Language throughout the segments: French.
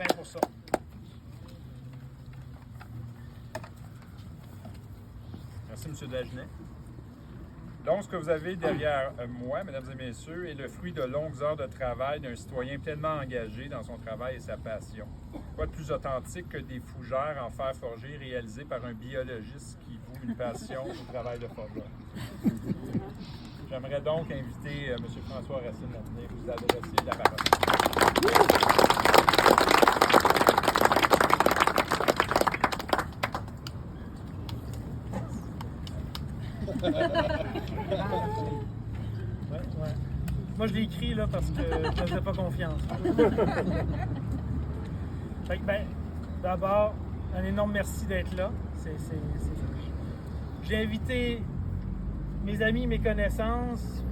main pour ça. Merci, M. Dagenet. Donc, ce que vous avez derrière moi, mesdames et messieurs, est le fruit de longues heures de travail d'un citoyen pleinement engagé dans son travail et sa passion. Quoi de plus authentique que des fougères en fer forgé réalisées par un biologiste qui voue une passion au travail de forgeron? J'aimerais donc inviter M. François Racine à venir vous adresser la parole. Ouais. Moi, je l'ai écrit là parce que je ne faisais pas confiance. Fait que, d'abord, un énorme merci d'être là. J'ai invité mes amis, mes connaissances,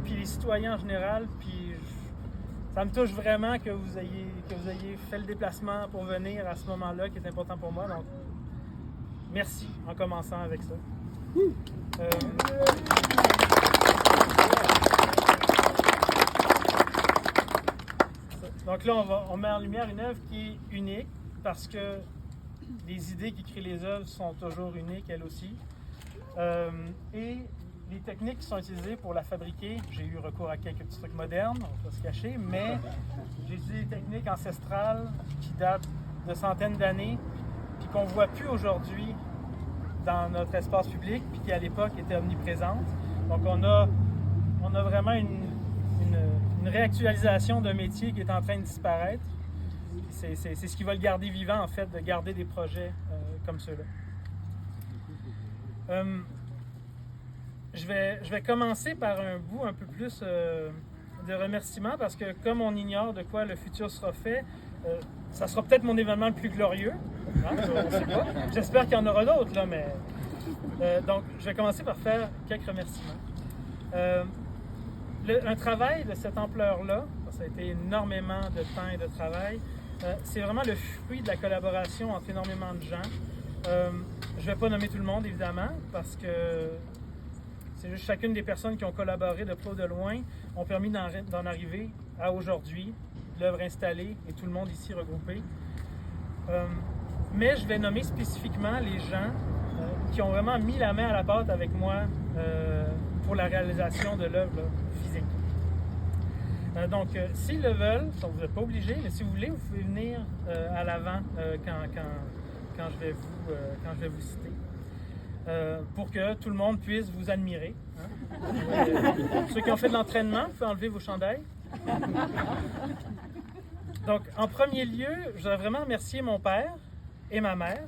puis les citoyens en général, puis ça me touche vraiment que vous ayez fait le déplacement pour venir à ce moment-là qui est important pour moi. Donc, merci en commençant avec ça. Donc là, on met en lumière une œuvre qui est unique parce que les idées qui créent les œuvres sont toujours uniques, elles aussi. Et les techniques qui sont utilisées pour la fabriquer, j'ai eu recours à quelques petits trucs modernes, on va pas se cacher, mais j'ai utilisé des techniques ancestrales qui datent de centaines d'années, puis qu'on ne voit plus aujourd'hui dans notre espace public, puis qui à l'époque étaient omniprésentes. Donc on a vraiment une réactualisation d'un métier qui est en train de disparaître. C'est ce qui va le garder vivant, en fait, de garder des projets comme ceux-là. Je vais commencer par un bout un peu plus de remerciements parce que comme on ignore de quoi le futur sera fait, ça sera peut-être mon événement le plus glorieux. Hein, on sait pas. J'espère qu'il y en aura d'autres, là, mais... donc, je vais commencer par faire quelques remerciements. Un travail de cette ampleur-là, ça a été énormément de temps et de travail, c'est vraiment le fruit de la collaboration entre énormément de gens. Je ne vais pas nommer tout le monde, évidemment, parce que c'est juste chacune des personnes qui ont collaboré de près ou de loin ont permis d'en arriver à aujourd'hui, l'œuvre installée et tout le monde ici regroupé. Mais je vais nommer spécifiquement les gens qui ont vraiment mis la main à la pâte avec moi pour la réalisation de l'œuvre physique. Donc, s'ils le veulent, vous n'êtes pas obligés, mais si vous voulez, vous pouvez venir à l'avant quand je vais vous citer. Pour que tout le monde puisse vous admirer. Hein? Ceux qui ont fait de l'entraînement, vous pouvez enlever vos chandails. Donc, en premier lieu, je voudrais vraiment remercier mon père et ma mère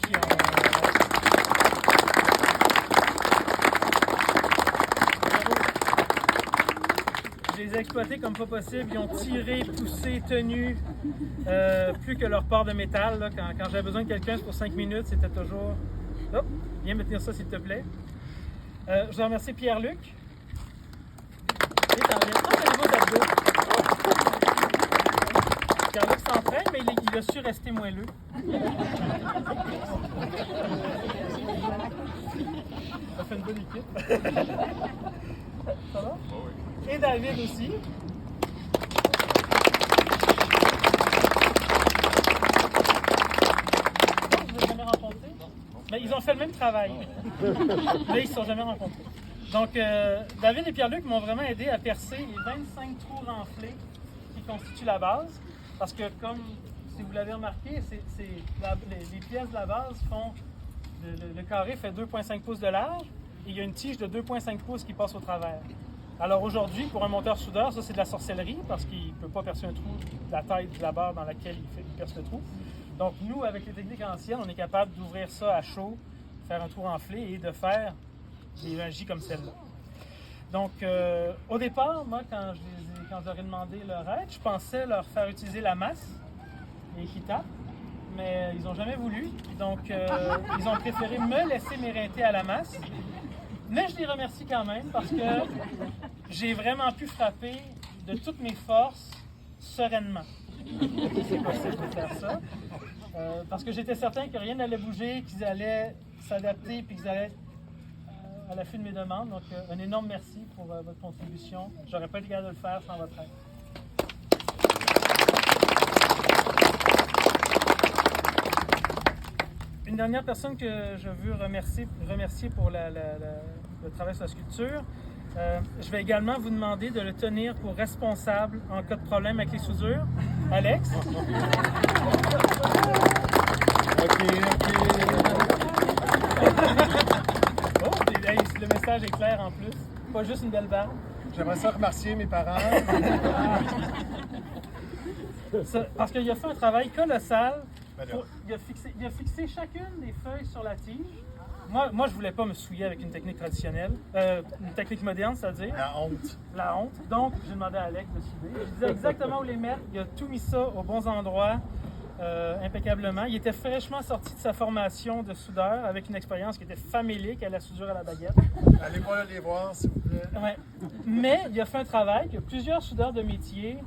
qui ont... Je les ai exploités comme pas possible. Ils ont tiré, poussé, tenu plus que leur part de métal. Là, quand j'avais besoin de quelqu'un pour 5 minutes, c'était toujours... Hop, viens me tenir ça s'il te plaît. Je voudrais remercier Pierre-Luc. Pierre-Luc s'entraîne, mais il a su rester moelleux. Ça fait une bonne équipe. Ça va? Oh oui. Et David aussi. Je ne les ai jamais rencontrés. Mais ils ont fait le même travail. Mais ils ne se sont jamais rencontrés. Donc, David et Pierre-Luc m'ont vraiment aidé à percer les 25 trous renflés qui constituent la base. Parce que, comme si vous l'avez remarqué, les pièces de la base font... Le carré fait 2,5 pouces de large et il y a une tige de 2,5 pouces qui passe au travers. Alors aujourd'hui, pour un monteur-soudeur, ça c'est de la sorcellerie parce qu'il ne peut pas percer un trou de la taille de la barre dans laquelle il perce le trou. Donc nous, avec les techniques anciennes, on est capable d'ouvrir ça à chaud, faire un trou renflé et de faire des magies comme celle-là. Donc au départ, moi, quand je leur ai demandé leur aide, je pensais leur faire utiliser la masse et qu'ils tapent, mais ils n'ont jamais voulu. Donc ils ont préféré me laisser m'éreinter à la masse. Mais je les remercie quand même parce que j'ai vraiment pu frapper de toutes mes forces sereinement. C'est possible de faire ça. Parce que j'étais certain que rien n'allait bouger, qu'ils allaient s'adapter et qu'ils allaient à l'affût de mes demandes. Donc, un énorme merci pour votre contribution. J'aurais pas été capable de le faire sans votre aide. Une dernière personne que je veux remercier pour le travail sur la sculpture. Je vais également vous demander de le tenir pour responsable en cas de problème avec les soudures. Alex? OK. Oh, le message est clair en plus. Pas juste une belle barbe. J'aimerais ça remercier mes parents. Parce qu'il a fait un travail colossal. Ben là. Il a fixé chacune des feuilles sur la tige. Moi, je voulais pas me souiller avec une technique traditionnelle, une technique moderne, c'est-à-dire. La honte. Donc, j'ai demandé à Alex de souder. Je disais exactement où les mettre. Il a tout mis ça aux bons endroits, impeccablement. Il était fraîchement sorti de sa formation de soudeur avec une expérience qui était famélique à la soudure à la baguette. Allez pas les voir, s'il vous plaît. Ouais. Mais il a fait un travail que plusieurs soudeurs de métier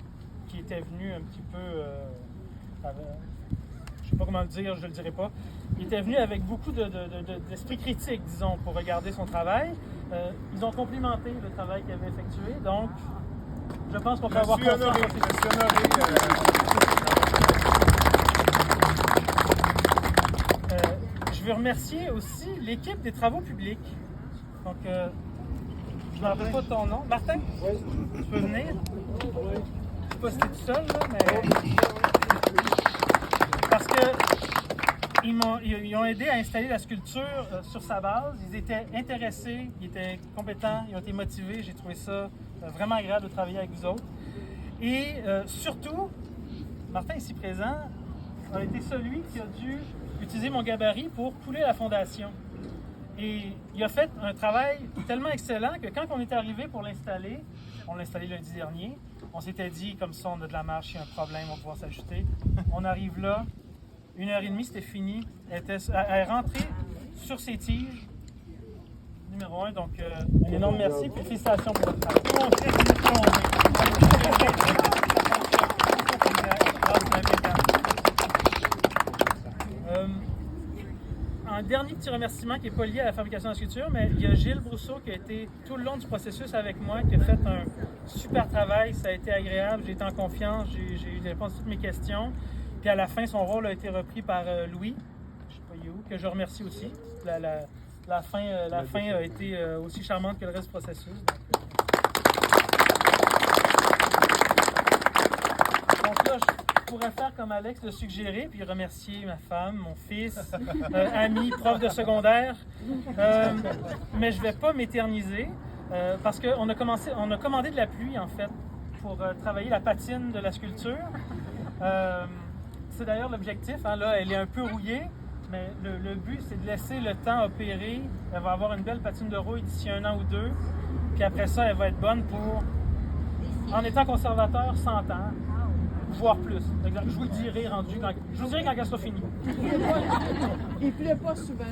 qui étaient venus un petit peu... je sais pas comment le dire, je le dirai pas. Il était venu avec beaucoup d'esprit critique, disons, pour regarder son travail. Ils ont complimenté le travail qu'il avait effectué, donc je pense qu'on peut avoir confiance en ses Je veux remercier aussi l'équipe des travaux publics. Donc, je ne me rappelle pas de ton nom. Martin? Oui. Tu peux venir? Je ne sais pas si tu es tout seul, là, mais... Parce que ils ont aidé à installer la sculpture sur sa base. Ils étaient intéressés, ils étaient compétents, ils ont été motivés. J'ai trouvé ça vraiment agréable de travailler avec vous autres. Et surtout, Martin ici présent a été celui qui a dû utiliser mon gabarit pour couler la fondation. Et il a fait un travail tellement excellent que quand on est arrivé pour l'installer, on l'a installé lundi dernier, on s'était dit, comme ça, on a de la marche, il y a un problème, on va pouvoir s'ajouter. On arrive là, 1h30, c'était fini. Elle est rentrée sur ses tiges, numéro 1. Donc, un énorme merci et félicitations pour votre travail. Un dernier petit remerciement qui n'est pas lié à la fabrication de la sculpture, mais il y a Gilles Brousseau qui a été tout le long du processus avec moi, qui a fait un super travail. Ça a été agréable, j'ai été en confiance, j'ai eu des réponses à toutes mes questions. Puis à la fin, son rôle a été repris par Louis, je ne sais pas il est où, que je remercie aussi. La fin a été aussi charmante que le reste du processus. Donc là, je pourrais faire comme Alex le suggérer, puis remercier ma femme, mon fils, ami, prof de secondaire. Mais je ne vais pas m'éterniser, parce qu'on a commandé de la pluie, en fait, pour travailler la patine de la sculpture. C'est d'ailleurs l'objectif. Hein. Là, elle est un peu rouillée, mais le but, c'est de laisser le temps opérer. Elle va avoir une belle patine de rouille d'ici 1 an ou 2. Puis après ça, elle va être bonne pour, en étant conservateur, 100 ans, voire plus. Je vous le dirai je vous dirai quand elle sera finie. Il ne pleut pas souvent.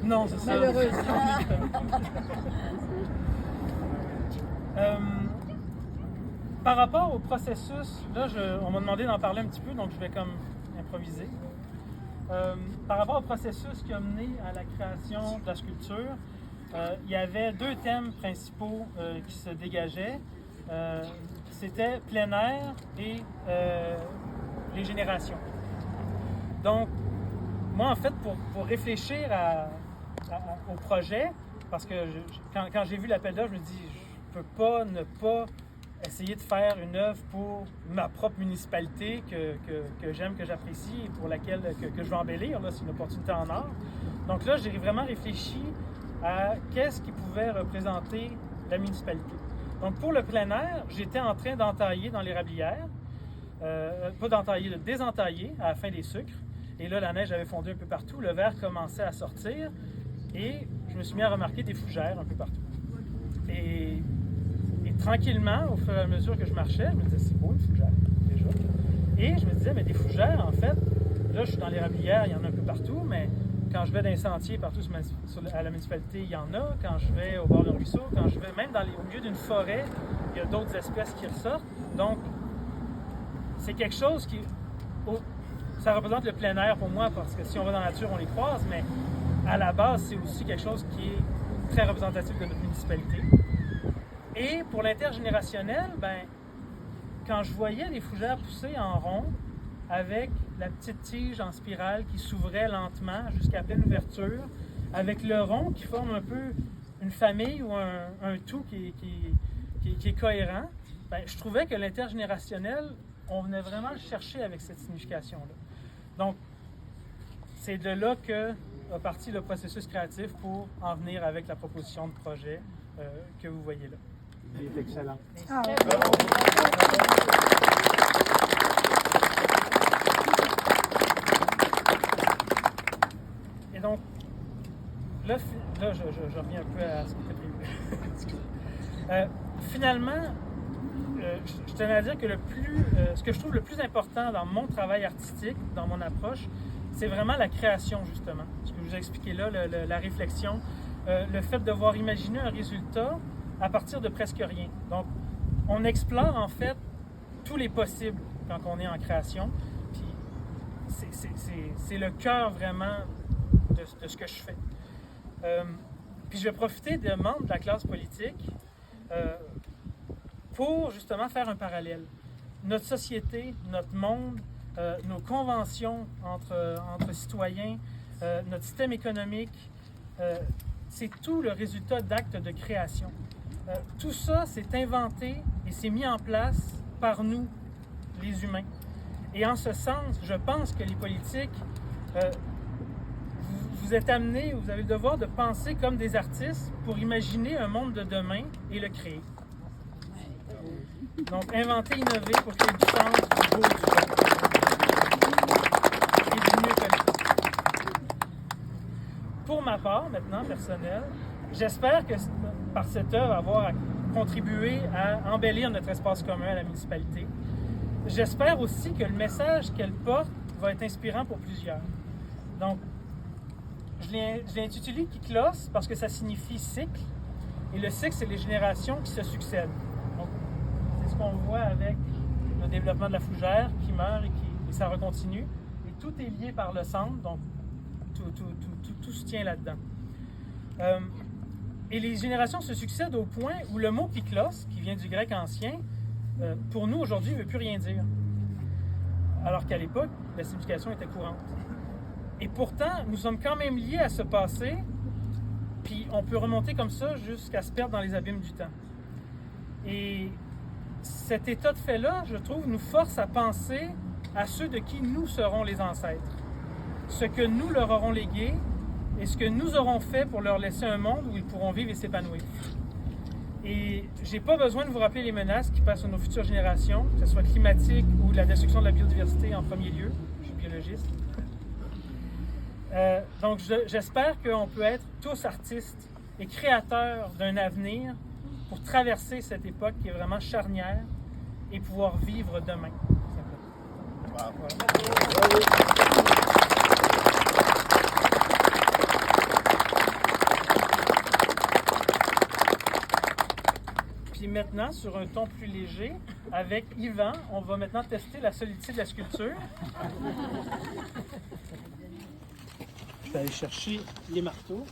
Non, c'est ça. Malheureusement. Par rapport au processus, là, on m'a demandé d'en parler un petit peu, donc je vais comme improviser. Par rapport au processus qui a mené à la création de la sculpture, il y avait 2 thèmes principaux qui se dégageaient. C'était plein air et les générations. Donc, moi, en fait, pour réfléchir au projet, parce que quand j'ai vu l'appel d'offres, je me dis, je ne peux pas ne pas essayer de faire une œuvre pour ma propre municipalité que j'aime, que j'apprécie et pour laquelle que je veux embellir. Là, c'est une opportunité en art. Donc là, j'ai vraiment réfléchi à qu'est-ce qui pouvait représenter la municipalité. Donc pour le plein air, j'étais en train d'entailler dans l'érablière, pas d'entailler, de désentailler à la fin des sucres. Et là, la neige avait fondu un peu partout, le verre commençait à sortir et je me suis mis à remarquer des fougères un peu partout. Et tranquillement, au fur et à mesure que je marchais, je me disais, c'est beau une fougère, déjà. Et je me disais, mais des fougères, en fait, là, je suis dans l'érablière, il y en a un peu partout, mais quand je vais dans les sentiers partout à la municipalité, il y en a. Quand je vais au bord d'un ruisseau, quand je vais même au milieu d'une forêt, il y a d'autres espèces qui ressortent. Donc, c'est quelque chose qui... ça représente le plein air pour moi, parce que si on va dans la nature, on les croise, mais à la base, c'est aussi quelque chose qui est très représentatif de notre municipalité. Et pour l'intergénérationnel, ben, quand je voyais les fougères pousser en rond, avec la petite tige en spirale qui s'ouvrait lentement jusqu'à pleine ouverture, avec le rond qui forme un peu une famille ou un tout qui est cohérent. Ben, je trouvais que l'intergénérationnel, on venait vraiment le chercher avec cette signification-là. Donc, c'est de là que a parti le processus créatif pour en venir avec la proposition de projet que vous voyez là. Il est excellent. Et donc, là je reviens un peu à ce qui était prévu. Finalement, je tenais à dire que ce que je trouve le plus important dans mon travail artistique, dans mon approche, c'est vraiment la création, justement. Ce que je vous ai expliqué là, la réflexion, le fait de devoir imaginer un résultat à partir de presque rien. Donc, on explore en fait tous les possibles quand on est en création. Puis, c'est le cœur vraiment de ce que je fais. Puis, je vais profiter de membres de la classe politique pour justement faire un parallèle. Notre société, notre monde, nos conventions entre citoyens, notre système économique, c'est tout le résultat d'actes de création. Tout ça, c'est inventé et c'est mis en place par nous, les humains. Et en ce sens, je pense que les politiques, vous êtes amenés, vous avez le devoir de penser comme des artistes pour imaginer un monde de demain et le créer. Donc, inventer, innover pour créer du sens, du beau, du bon. Et du mieux connu. Pour ma part, maintenant, personnelle, j'espère que par cette œuvre, avoir contribué à embellir notre espace commun à la municipalité. J'espère aussi que le message qu'elle porte va être inspirant pour plusieurs. Donc, je l'ai intitulé Kyklos parce que ça signifie cycle. Et le cycle, c'est les générations qui se succèdent. Donc, c'est ce qu'on voit avec le développement de la fougère qui meurt et ça recontinue. Et tout est lié par le centre, donc tout se tient là-dedans. Et les générations se succèdent au point où le mot kyklos, qui vient du grec ancien, pour nous aujourd'hui ne veut plus rien dire. Alors qu'à l'époque, la signification était courante. Et pourtant, nous sommes quand même liés à ce passé, puis on peut remonter comme ça jusqu'à se perdre dans les abîmes du temps. Et cet état de fait-là, je trouve, nous force à penser à ceux de qui nous serons les ancêtres, ce que nous leur aurons légué et ce que nous aurons fait pour leur laisser un monde où ils pourront vivre et s'épanouir. Et j'ai pas besoin de vous rappeler les menaces qui passent sur nos futures générations, que ce soit climatique ou la destruction de la biodiversité en premier lieu. Je suis biologiste. Donc j'espère qu'on peut être tous artistes et créateurs d'un avenir pour traverser cette époque qui est vraiment charnière et pouvoir vivre demain. Voilà. Puis maintenant, sur un ton plus léger, avec Yvan, on va maintenant tester la solidité de la sculpture. Je vais aller chercher les marteaux.